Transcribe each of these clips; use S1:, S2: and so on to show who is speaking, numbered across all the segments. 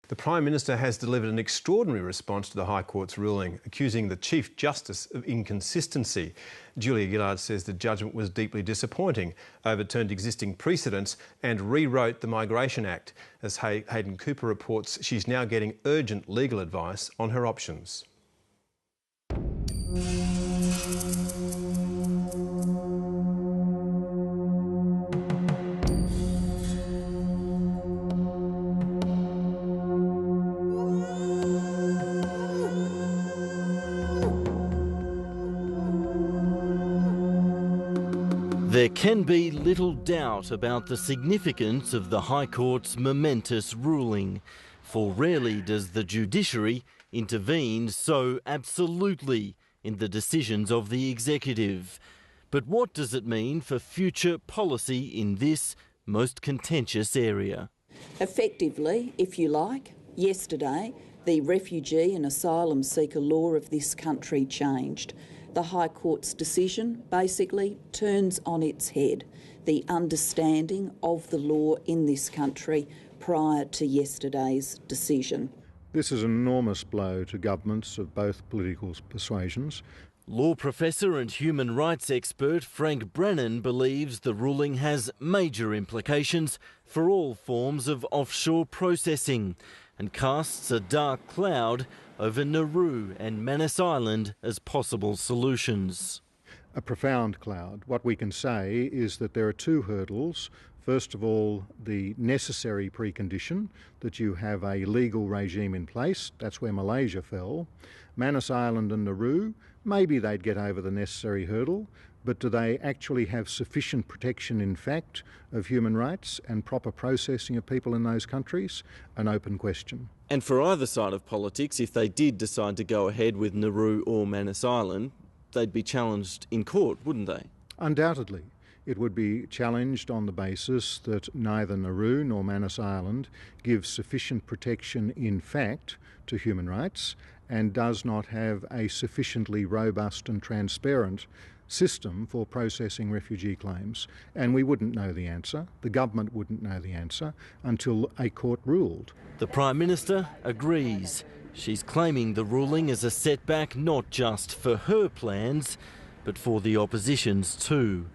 S1: The Prime Minister has delivered an extraordinary response to the High Court's ruling, accusing the Chief Justice of inconsistency. Julia Gillard says the judgment was deeply disappointing, overturned existing precedents and rewrote the Migration Act. As Hayden Cooper reports, she's now getting urgent legal advice on her options.
S2: There can be little doubt about the significance of the High Court's momentous ruling, for rarely does the judiciary intervene so absolutely in the decisions of the executive. But what does it mean for future policy in this most contentious area?
S3: Effectively, if you like, yesterday the refugee and asylum seeker law of this country changed. The High Court's decision basically turns on its head the understanding of the law in this country prior to yesterday's decision.
S4: This is an enormous blow to governments of both political persuasions.
S2: Law professor and human rights expert Frank Brennan believes the ruling has major implications for all forms of offshore processing and casts a dark cloud over Nauru and Manus Island as possible solutions.
S4: A profound cloud. What we can say is that there are two hurdles. First of all, the necessary precondition that you have a legal regime in place. That's where Malaysia fell. Manus Island and Nauru, maybe they'd get over the necessary hurdle, but do they actually have sufficient protection, in fact, of human rights and proper processing of people in those countries? An open question.
S2: And for either side of politics, if they did decide to go ahead with Nauru or Manus Island, they'd be challenged in court, wouldn't they?
S4: Undoubtedly. It would be challenged on the basis that neither Nauru nor Manus Island gives sufficient protection, in fact, to human rights and does not have a sufficiently robust and transparent system for processing refugee claims. And we wouldn't know the answer, the government wouldn't know the answer, until a court ruled.
S2: The Prime Minister agrees. She's claiming the ruling is a setback not just for her plans, but for the opposition's too.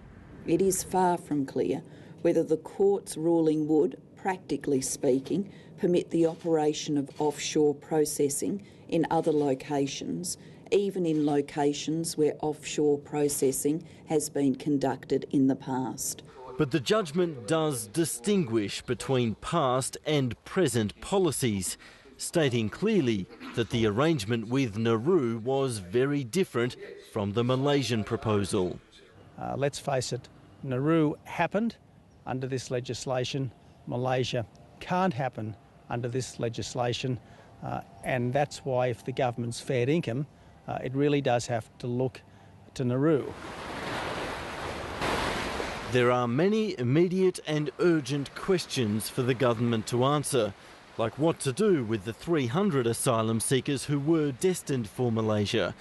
S3: It is far from clear whether the court's ruling would, practically speaking, permit the operation of offshore processing in other locations, even in locations where offshore processing has been conducted in the past.
S2: But the judgment does distinguish between past and present policies, stating clearly that the arrangement with Nauru was very different from the Malaysian proposal.
S5: Let's face it, Nauru happened under this legislation. Malaysia can't happen under this legislation, and that's why if the government's fair income, it really does have to look to Nauru.
S2: There are many immediate and urgent questions for the government to answer, like what to do with the 300 asylum seekers who were destined for Malaysia,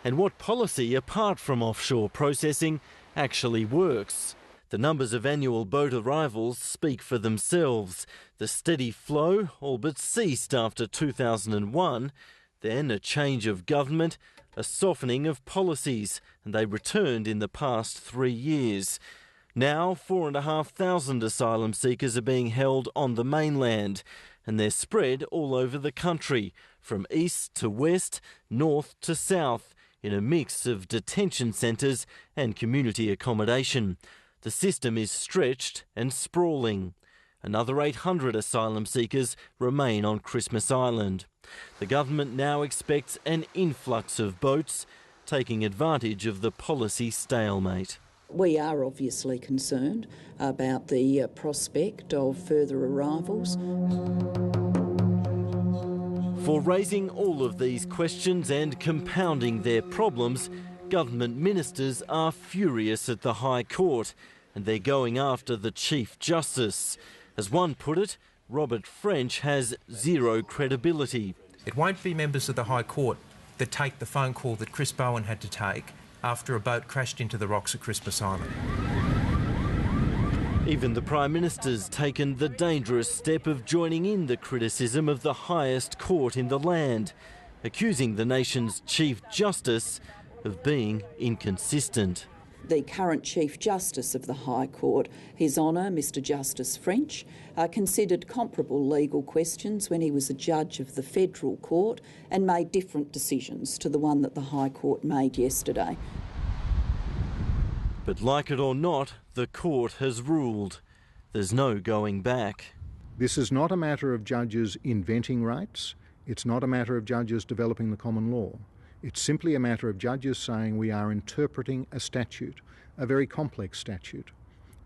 S2: and what policy apart from offshore processing actually works. The numbers of annual boat arrivals speak for themselves. The steady flow all but ceased after 2001, then a change of government, a softening of policies, and they returned in the past 3 years. Now 4,500 asylum seekers are being held on the mainland, and they're spread all over the country, from east to west, north to south, in a mix of detention centres and community accommodation. The system is stretched and sprawling. Another 800 asylum seekers remain on Christmas Island. The government now expects an influx of boats, taking advantage of the policy stalemate.
S3: We are obviously concerned about the prospect of further arrivals.
S2: For raising all of these questions and compounding their problems, government ministers are furious at the High Court, and they're going after the Chief Justice. As one put it, Robert French has zero credibility.
S6: It won't be members of the High Court that take the phone call that Chris Bowen had to take after a boat crashed into the rocks at Christmas Island.
S2: Even the Prime Minister's taken the dangerous step of joining in the criticism of the highest court in the land, accusing the nation's Chief Justice of being inconsistent.
S3: The current Chief Justice of the High Court, His Honour Mr Justice French, considered comparable legal questions when he was a judge of the Federal Court and made different decisions to the one that the High Court made yesterday.
S2: But like it or not, the court has ruled. There's no going back.
S4: This is not a matter of judges inventing rights. It's not a matter of judges developing the common law. It's simply a matter of judges saying we are interpreting a statute, a very complex statute.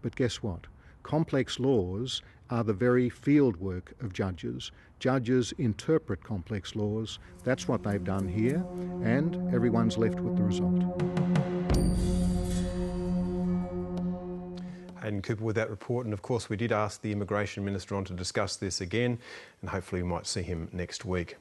S4: But guess what? Complex laws are the very fieldwork of judges. Judges interpret complex laws. That's what they've done here, and everyone's left with the result.
S1: Hayden Cooper with that report, and of course we did ask the Immigration Minister on to discuss this again, and hopefully we might see him next week.